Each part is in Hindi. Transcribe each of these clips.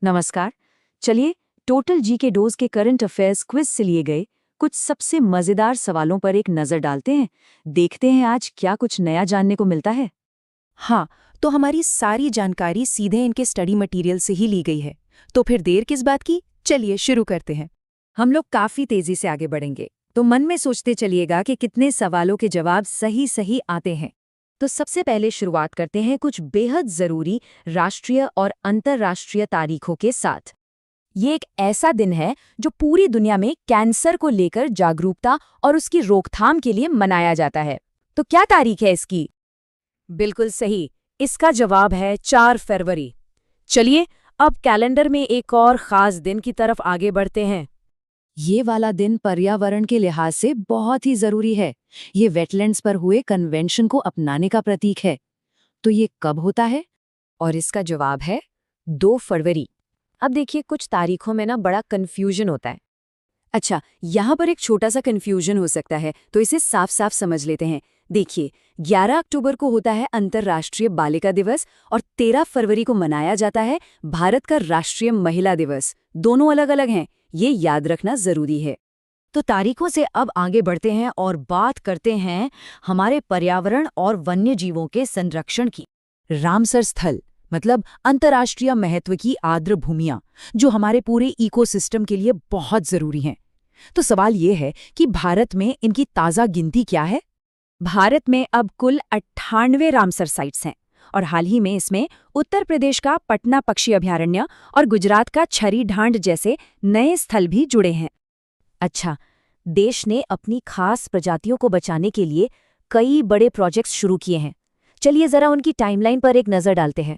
नमस्कार। चलिए, टोटल जी के डोज के करंट अफेयर्स क्विज से लिए गए कुछ सबसे मजेदार सवालों पर एक नजर डालते हैं। देखते हैं आज क्या कुछ नया जानने को मिलता है। हाँ, तो हमारी सारी जानकारी सीधे इनके स्टडी मटेरियल से ही ली गई है। तो फिर देर किस बात की? चलिए शुरू करते हैं। हम लोग काफी तेजी से आगे बढ़ेंगे, तो मन में सोचते चलिएगा कि कितने सवालों के जवाब सही सही आते हैं। तो सबसे पहले शुरुआत करते हैं कुछ बेहद जरूरी राष्ट्रीय और अंतर्राष्ट्रीय तारीखों के साथ। ये एक ऐसा दिन है जो पूरी दुनिया में कैंसर को लेकर जागरूकता और उसकी रोकथाम के लिए मनाया जाता है। तो क्या तारीख है इसकी? बिल्कुल सही। इसका जवाब है 4 फरवरी। चलिए, अब कैलेंडर में एक और खास दिन की तरफ आगे बढ़ते हैं। ये वाला दिन पर्यावरण के लिहाज से बहुत ही जरूरी है। ये वेटलैंड्स पर हुए कन्वेंशन को अपनाने का प्रतीक है। तो ये कब होता है? और इसका जवाब है 2 फरवरी। अब देखिए, कुछ तारीखों में ना बड़ा कन्फ्यूजन होता है। अच्छा, यहाँ पर एक छोटा सा कन्फ्यूजन हो सकता है, तो इसे साफ साफ समझ लेते हैं। देखिए, 11 अक्टूबर को होता है अंतर्राष्ट्रीय बालिका दिवस और 13 फरवरी को मनाया जाता है भारत का राष्ट्रीय महिला दिवस। दोनों अलग अलग हैं, ये याद रखना जरूरी है। तो तारीखों से अब आगे बढ़ते हैं और बात करते हैं हमारे पर्यावरण और वन्य जीवों के संरक्षण की। रामसर स्थल मतलब अंतर्राष्ट्रीय महत्व की आर्द्र भूमियां, जो हमारे पूरे इकोसिस्टम के लिए बहुत जरूरी हैं। तो सवाल ये है कि भारत में इनकी ताज़ा गिनती क्या है? भारत में अब कुल 98 रामसर साइट्स हैं और हाल ही में इसमें उत्तर प्रदेश का पटना पक्षी अभयारण्य और गुजरात का छरी ढांड जैसे नए स्थल भी जुड़े हैं। अच्छा, देश ने अपनी खास प्रजातियों को बचाने के लिए कई बड़े प्रोजेक्ट्स शुरू किए हैं। चलिए जरा उनकी टाइमलाइन पर एक नजर डालते हैं।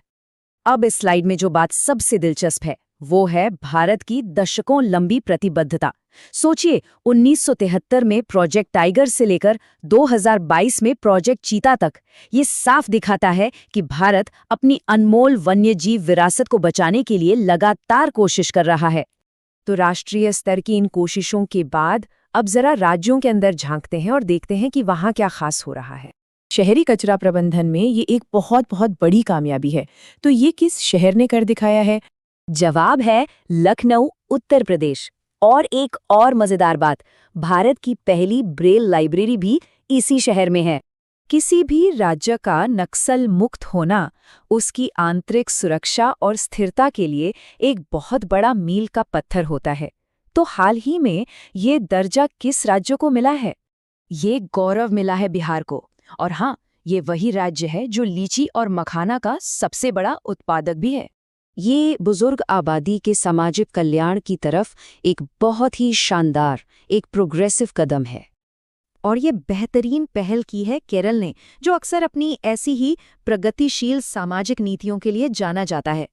अब इस स्लाइड में जो बात सबसे दिलचस्प है वो है भारत की दशकों लंबी प्रतिबद्धता। सोचिए, 1973 में प्रोजेक्ट टाइगर से लेकर 2022 में प्रोजेक्ट चीता तक। ये साफ दिखाता है कि भारत अपनी अनमोल वन्यजीव विरासत को बचाने के लिए लगातार कोशिश कर रहा है। तो राष्ट्रीय स्तर की इन कोशिशों के बाद अब जरा राज्यों के अंदर झांकते हैं और देखते हैं कि वहां क्या खास हो रहा है। शहरी कचरा प्रबंधन में ये एक बहुत बहुत बड़ी कामयाबी है। तो ये किस शहर ने कर दिखाया है? जवाब है लखनऊ, उत्तर प्रदेश। और एक और मजेदार बात, भारत की पहली ब्रेल लाइब्रेरी भी इसी शहर में है। किसी भी राज्य का नक्सल मुक्त होना उसकी आंतरिक सुरक्षा और स्थिरता के लिए एक बहुत बड़ा मील का पत्थर होता है। तो हाल ही में ये दर्जा किस राज्य को मिला है? ये गौरव मिला है बिहार को। और हाँ, ये वही राज्य है जो लीची और मखाना का सबसे बड़ा उत्पादक भी है। ये बुजुर्ग आबादी के सामाजिक कल्याण की तरफ एक बहुत ही शानदार, एक प्रोग्रेसिव कदम है। और ये बेहतरीन पहल की है केरल ने, जो अक्सर अपनी ऐसी ही प्रगतिशील सामाजिक नीतियों के लिए जाना जाता है।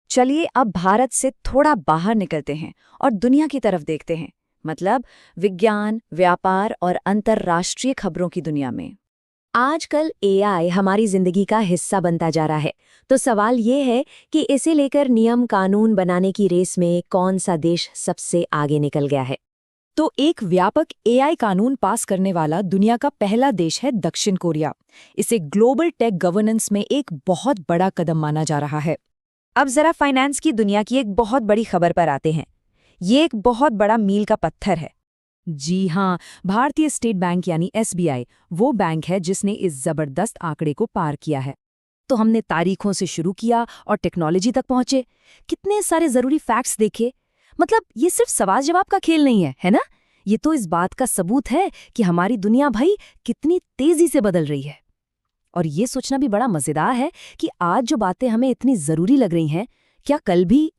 चलिए अब भारत से थोड़ा बाहर निकलते हैं और दुनिया की तरफ देखते हैं, मतलब विज्ञान, व्यापार और अंतर्राष्ट्रीय खबरों की दुनिया में। आजकल एआई हमारी जिंदगी का हिस्सा बनता जा रहा है। तो सवाल ये है कि इसे लेकर नियम कानून बनाने की रेस में कौन सा देश सबसे आगे निकल गया है? तो एक व्यापक एआई कानून पास करने वाला दुनिया का पहला देश है दक्षिण कोरिया। इसे ग्लोबल टेक गवर्नेंस में एक बहुत बड़ा कदम माना जा रहा है। अब जरा फाइनेंस की दुनिया की एक बहुत बड़ी खबर पर आते हैं। ये एक बहुत बड़ा मील का पत्थर है। जी हाँ, भारतीय स्टेट बैंक यानी एसबीआई वो बैंक है जिसने इस जबरदस्त आंकड़े को पार किया है। तो हमने तारीखों से शुरू किया और टेक्नोलॉजी तक पहुंचे। कितने सारे जरूरी फैक्ट्स देखे। मतलब ये सिर्फ सवाल जवाब का खेल नहीं है ना? ये तो इस बात का सबूत है कि हमारी दुनिया भाई कितनी तेजी से बदल रही है। और ये सोचना भी बड़ा मजेदार है कि आज जो बातें हमें इतनी जरूरी लग रही हैं, क्या कल भी